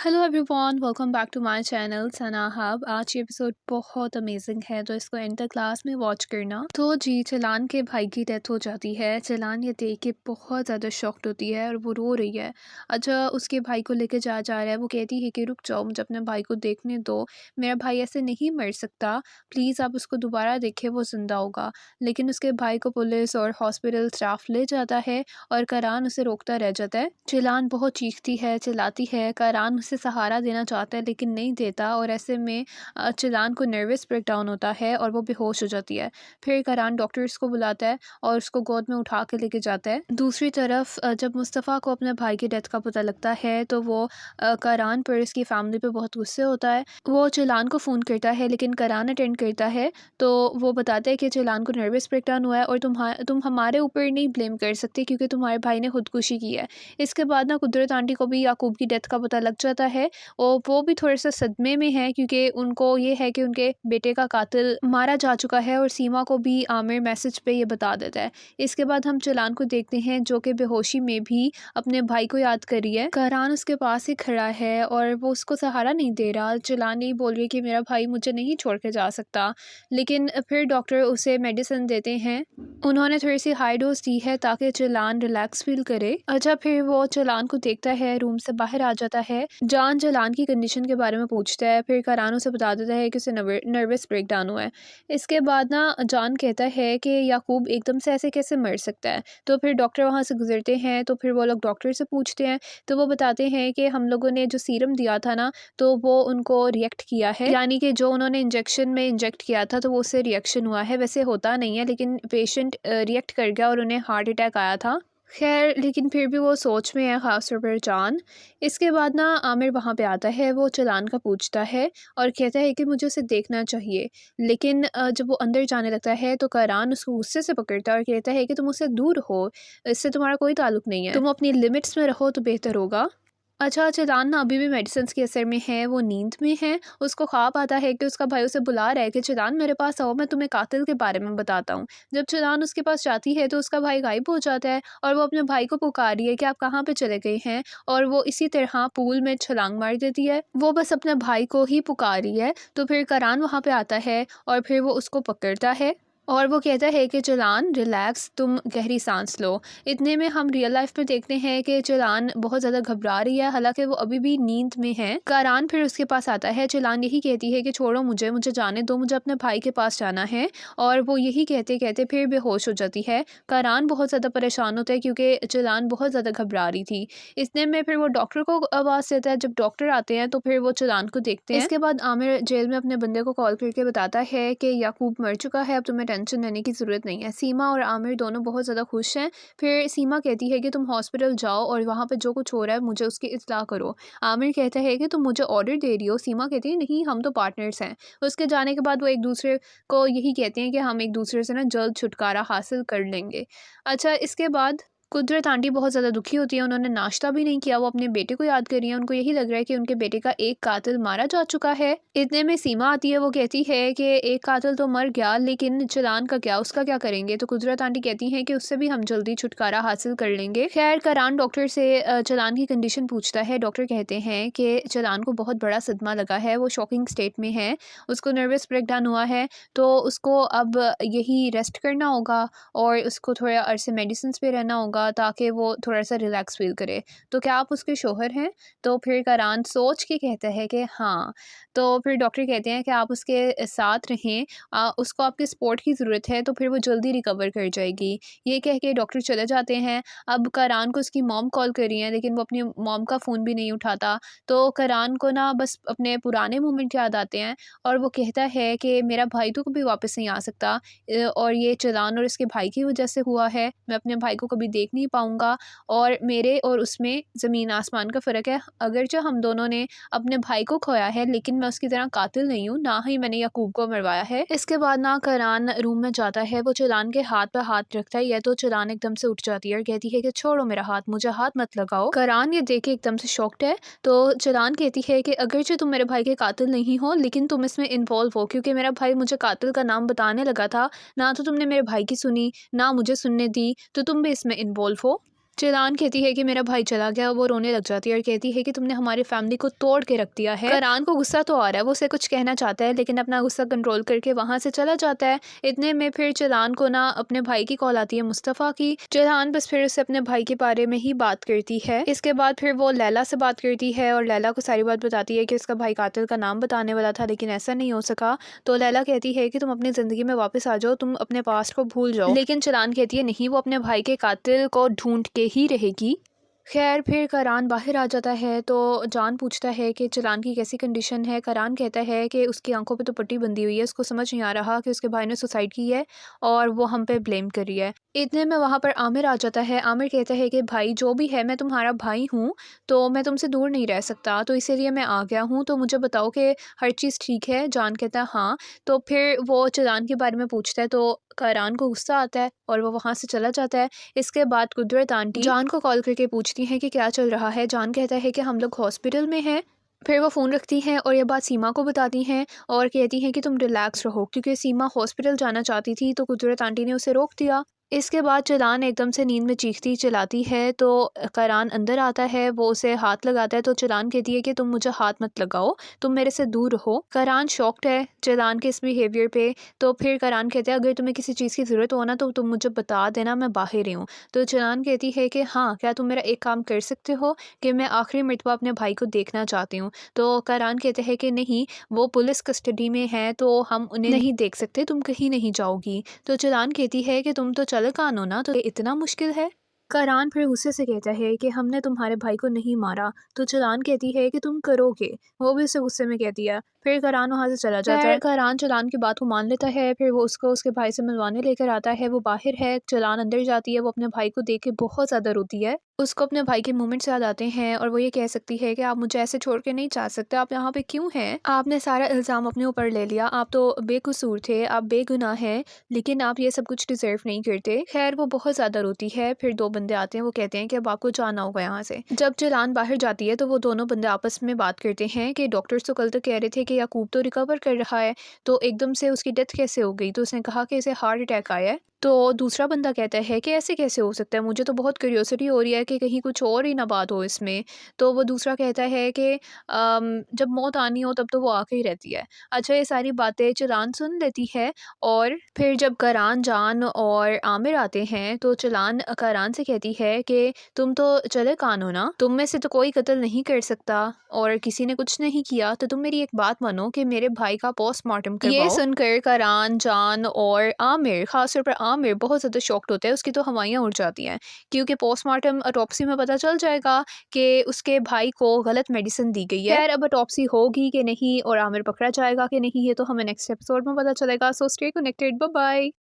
Hello everyone, welcome back to my channel Sana hub. आज ये episode बहुत अमेजिंग है, तो इसको एंड तक क्लास में वॉच करना। तो जी, चलान के भाई की डेथ हो जाती है। चलान ये देख के बहुत ज़्यादा शॉक्ड होती है और वो रो रही है। अच्छा, उसके भाई को लेके जा रहा है। वो कहती है कि रुक जाओ, मुझे अपने भाई को देखने दो, मेरा भाई ऐसे नहीं मर सकता, प्लीज़ आप उसको दोबारा देखें, वो ज़िंदा होगा। लेकिन उसके भाई को पुलिस और हॉस्पिटल स्टाफ ले जाता है और करान उसे रोकता रह जाता है। चिलान बहुत चीखती है, चिल्लाती है। करान उसे सहारा देना चाहता है लेकिन नहीं देता, और ऐसे में चिलान को नर्वस ब्रेकडाउन होता है और वो बेहोश हो जाती है। फिर करान डॉक्टर्स को बुलाता है और उसको गोद में उठा के लेके जाता है। दूसरी तरफ जब मुस्तफ़ा को अपने भाई की डेथ का पता लगता है तो वो करान पर उसकी फैमिली पे बहुत गुस्से होता है। वो चिलान को फ़ोन करता है लेकिन करान अटेंड करता है, तो वो बताता है कि चिलान को नर्वस ब्रेकडाउन हुआ है और तुम हमारे ऊपर नहीं ब्लेम कर सकते क्योंकि तुम्हारे भाई ने खुदकुशी की है। इसके बाद ना कुदरत आंटी को भी याकूब की डेथ का पता लग जाता है और वो भी थोड़ा सा सदमे में है क्योंकि उनको ये है कि उनके बेटे का कातिल मारा जा चुका है, और सीमा को भी आमिर मैसेज पे ये बता देता है। इसके बाद हम चिलान को देखते हैं जो कि बेहोशी में भी अपने भाई को याद कर रही है। करान उसके पास ही खड़ा है और वो उसको सहारा नहीं दे रहा। चिलान यही बोल रही है कि मेरा भाई मुझे नहीं छोड़ के जा सकता, लेकिन फिर डॉक्टर उसे मेडिसिन देते हैं। उन्होंने थोड़ी सी हाई डोज दी है ताकि चिलान रिलैक्स फील करे। अच्छा, फिर वो चिलान को देखता है, रूम से बाहर आ जाता है। जान चिलान की कंडीशन के बारे में पूछता है, फिर करान उसे बता देता है कि उसे नर्वस ब्रेकडाउन हुआ है। इसके बाद ना जान कहता है कि याकूब एकदम से ऐसे कैसे मर सकता है। तो फिर डॉक्टर वहाँ से गुजरते हैं, तो फिर वो लोग डॉक्टर से पूछते हैं, तो वो बताते हैं कि हम लोगों ने जो सीरम दिया था ना, तो वो उनको रिएक्ट किया है, यानी कि जो उन्होंने इंजेक्शन में इंजेक्ट किया था तो वो उससे रिएक्शन हुआ है। वैसे होता नहीं है, लेकिन पेशेंट रिएक्ट कर गया और उन्हें हार्ट अटैक आया था। खैर, लेकिन फिर भी वो सोच में है, ख़ास तौर पर जान। इसके बाद ना आमिर वहाँ पे आता है, वो चिलान का पूछता है और कहता है कि मुझे उसे देखना चाहिए। लेकिन जब वो अंदर जाने लगता है तो करान उसको गुस्से से पकड़ता है और कहता है कि तुम उससे दूर हो, इससे तुम्हारा कोई ताल्लुक नहीं है, तुम अपनी लिमिट्स में रहो तो बेहतर होगा। अच्छा, चिलान ना अभी भी मेडिसिन्स के असर में है, वो नींद में है। उसको ख्वाब आता है कि उसका भाई उसे बुला रहा है कि चिलान मेरे पास आओ, मैं तुम्हें कातिल के बारे में बताता हूँ। जब चिलान उसके पास जाती है तो उसका भाई गायब हो जाता है और वो अपने भाई को पुकार रही है कि आप कहाँ पे चले गए हैं, और वो इसी तरह पूल में छलांग मार देती है। वो बस अपने भाई को ही पुकार रही है। तो फिर करान वहाँ पे आता है और फिर वो उसको पकड़ता है और वो कहता है कि चिलान रिलैक्स, तुम गहरी सांस लो। इतने में हम रियल लाइफ में देखते हैं कि चिलान बहुत ज़्यादा घबरा रही है, हालांकि वो अभी भी नींद में है। करान फिर उसके पास आता है। चिलान यही कहती है कि छोड़ो मुझे, मुझे जाने दो, मुझे अपने भाई के पास जाना है, और वो यही कहते कहते फिर बेहोश हो जाती है। करान बहुत ज़्यादा परेशान होता है क्योंकि चिलान बहुत ज़्यादा घबरा रही थी। इतने में फिर वो डॉक्टर को आवाज़ देता है। जब डॉक्टर आते हैं तो फिर वो चिलान को देखते हैं। इसके बाद आमिर जेल में अपने बंदे को कॉल करके बताता है कि याकूब मर चुका है, अब तुम्हें टेंशन लेने की ज़रूरत नहीं है। सीमा और आमिर दोनों बहुत ज़्यादा खुश हैं। फिर सीमा कहती है कि तुम हॉस्पिटल जाओ और वहाँ पे जो कुछ हो रहा है मुझे उसकी इत्तला करो। आमिर कहता है कि तुम मुझे ऑर्डर दे रही हो। सीमा कहती है नहीं, हम तो पार्टनर्स हैं। उसके जाने के बाद वो एक दूसरे को यही कहते हैं कि हम एक दूसरे से ना जल्द छुटकारा हासिल कर लेंगे। अच्छा, इसके बाद कुदरत आंटी बहुत ज़्यादा दुखी होती है। उन्होंने नाश्ता भी नहीं किया, वो अपने बेटे को याद कर रही है। उनको यही लग रहा है कि उनके बेटे का एक कातिल मारा जा चुका है। इतने में सीमा आती है। वो कहती है कि एक कातिल तो मर गया, लेकिन चिलान का क्या, उसका क्या करेंगे। तो कुदरत आंटी कहती हैं कि उससे भी हम जल्दी छुटकारा हासिल कर लेंगे। खैर, करान डॉक्टर से चिलान की कंडीशन पूछता है। डॉक्टर कहते हैं कि चिलान को बहुत बड़ा सदमा लगा है, वो शॉकिंग स्टेट में है, उसको नर्वस ब्रेकडाउन हुआ है, तो उसको अब यही रेस्ट करना होगा और उसको थोड़ा अरसे मेडिसिन पे रहना होगा ताकि वो थोड़ा सा रिलैक्स फील करे। तो क्या आप उसके शोहर हैं? तो फिर करान सोच के कहता है कि हाँ। तो फिर डॉक्टर कहते हैं कि आप उसके साथ रहें, उसको आपके सपोर्ट की ज़रूरत है, तो फिर वो जल्दी रिकवर कर जाएगी। ये कह के डॉक्टर चले जाते हैं। अब करान को उसकी मॉम कॉल कर रही है, लेकिन वो अपनी मॉम का फ़ोन भी नहीं उठाता। तो करान को ना बस अपने पुराने मोमेंट याद आते हैं और वो कहता है कि मेरा भाई तो कभी वापस नहीं आ सकता, और ये चिलान और इसके भाई की वजह से हुआ है। मैं अपने भाई को कभी देख नहीं पाऊँगा, और मेरे और उसमें ज़मीन आसमान का फ़र्क है। अगरचे हम दोनों ने अपने भाई को खोया है, लेकिन मैं उसकी तरह कातिल नहीं हूँ, ना ही मैंने याकूब को मरवाया है। इसके बाद ना करान रूम में जाता है। वो चिलान के हाथ पे हाथ रखता है, तो चिलान एकदम से उठ जाती है और कहती है कि छोड़ो मेरा हाथ, मुझे हाथ मत लगाओ। करान ये देख के एकदम से शॉक्ड है। तो चिलान कहती है कि अगरचे तुम मेरे भाई के कातिल नहीं हो, लेकिन तुम इसमें इन्वॉल्व हो, क्योंकि मेरा भाई मुझे कातिल का नाम बताने लगा था, ना तो तुमने मेरे भाई की सुनी, ना मुझे सुनने दी, तो तुम भी इसमें इन्वॉल्व हो। चिलान कहती है कि मेरा भाई चला गया। वो रोने लग जाती है और कहती है कि तुमने हमारी फैमिली को तोड़ के रख दिया है। करान को गुस्सा तो आ रहा है, वो उसे कुछ कहना चाहता है लेकिन अपना गुस्सा कंट्रोल करके वहां से चला जाता है। इतने में फिर चिलान को ना अपने भाई की कॉल आती है, मुस्तफ़ा की। चिलान बस फिर उससे अपने भाई के बारे में ही बात करती है। इसके बाद फिर वो लैला से बात करती है और लैला को सारी बात बताती है कि उसका भाई कातिल का नाम बताने वाला था लेकिन ऐसा नहीं हो सका। तो लैला कहती है कि तुम अपनी ज़िंदगी में वापस आ जाओ, तुम अपने पास्ट को भूल जाओ। लेकिन चिलान कहती है नहीं, वो अपने भाई के कातिल को ढूंढ के ही रहेगी। खैर फिर करान बाहर आ जाता है तो जान पूछता है कि चिलान की कैसी कंडीशन है। करान कहता है कि उसकी आंखों पे तो पट्टी बंधी हुई है, उसको समझ नहीं आ रहा कि उसके भाई ने सुसाइड की है और वो हम पे ब्लेम कर रही है। इतने में वहाँ पर आमिर आ जाता है। आमिर कहता है कि भाई जो भी है, मैं तुम्हारा भाई हूँ तो मैं तुमसे दूर नहीं रह सकता, तो इसीलिए मैं आ गया हूँ, तो मुझे बताओ कि हर चीज़ ठीक है। जान कहता है हाँ। तो फिर वो चिलान के बारे में पूछता है तो करान को गुस्सा आता है और वो वहाँ से चला जाता है। इसके बाद कुदरत आंटी जान को कॉल करके पूछती हैं कि क्या चल रहा है। जान कहता है कि हम लोग हॉस्पिटल में हैं। फिर वो फ़ोन रखती हैं और ये बात सीमा को बताती हैं और कहती हैं कि तुम रिलैक्स रहो, क्योंकि सीमा हॉस्पिटल जाना चाहती थी तो कुदरत आंटी ने उसे रोक दिया। इसके बाद चिलान एकदम से नींद में चीखती चिल्लाती है तो करान अंदर आता है, वो उसे हाथ लगाता है तो चिलान कहती है कि तुम मुझे हाथ मत लगाओ, तुम मेरे से दूर रहो। करान शॉक्ड है चिलान के इस बिहेवियर पे। तो फिर करान कहते हैं अगर तुम्हें किसी चीज़ की ज़रूरत हो ना तो तुम मुझे बता देना, मैं बाहर ही हूँ। तो चिलान कहती है कि हाँ, क्या तुम मेरा एक काम कर सकते हो कि मैं आखिरी मर्तबा अपने भाई को देखना चाहती हूँ। तो करान कहते हैं कि नहीं, वो पुलिस कस्टडी में है तो हम उन्हें नहीं देख सकते, तुम कहीं नहीं जाओगी। तो चिलान कहती है कि तुम तो चल कानो ना, तो ये इतना मुश्किल है। करान फिर गुस्से से कहता है कि हमने तुम्हारे भाई को नहीं मारा। तो चिलान कहती है कि तुम करोगे। वो भी उसे गुस्से में कहती है। फिर करान वहाँ से चला जाता है। करान चिलान की बात को मान लेता है। फिर वो उसको उसके भाई से मिलवाने लेकर आता है। वो बाहर है, चिलान अंदर जाती है। वो अपने भाई को देख के बहुत ज़्यादा रोती है। उसको अपने भाई के मोमेंट्स याद आते हैं और वो ये कह सकती है कि आप मुझे ऐसे छोड़ के नहीं जा सकते, आप यहाँ पे क्यों हैं? आपने सारा इल्ज़ाम अपने ऊपर ले लिया, आप तो बेकसूर थे, आप बेगुनाह हैं, लेकिन आप ये सब कुछ डिज़र्व नहीं करते। खैर वो बहुत ज़्यादा रोती है। फिर 2 बंदे आते हैं, वो कहते हैं कि अब आपको जाना होगा यहाँ से। जब चिलान बाहर जाती है तो वो दोनों बंदे आपस में बात करते हैं कि डॉक्टर्स तो कल तक कह रहे थे कि याकूब तो रिकवर कर रहा है, तो एकदम से उसकी डेथ कैसे हो गई? तो उसने कहा कि इसे हार्ट अटैक आया है। तो दूसरा बंदा कहता है कि ऐसे कैसे हो सकता है? मुझे तो बहुत क्यूरियोसिटी हो रही है कि कहीं कुछ और ही ना बात हो इसमें। तो वो दूसरा कहता है कि जब मौत आनी हो तब तो वो आके ही रहती है। अच्छा, ये सारी बातें चिलान सुन लेती है और फिर जब करान, जान और आमिर आते हैं तो चिलान करान से कहती है कि तुम तो चले कान हो ना, तुम में से तो कोई कत्ल नहीं कर सकता और किसी ने कुछ नहीं किया, तो तुम मेरी एक बात मानो कि मेरे भाई का पोस्टमार्टम करवाओ। ये सुनकर करान, जान और आमिर, खासतौर पर आमिर बहुत ज़्यादा शॉक्ड होता है। उसकी तो हवाइयाँ उड़ जाती हैं क्योंकि पोस्टमार्टम ऑटोप्सी में पता चल जाएगा कि उसके भाई को गलत मेडिसिन दी गई है। खैर अब ऑटोप्सी होगी कि नहीं और आमिर पकड़ा जाएगा कि नहीं, ये तो हमें नेक्स्ट एपिसोड में पता चलेगा। So stay connected, bye bye.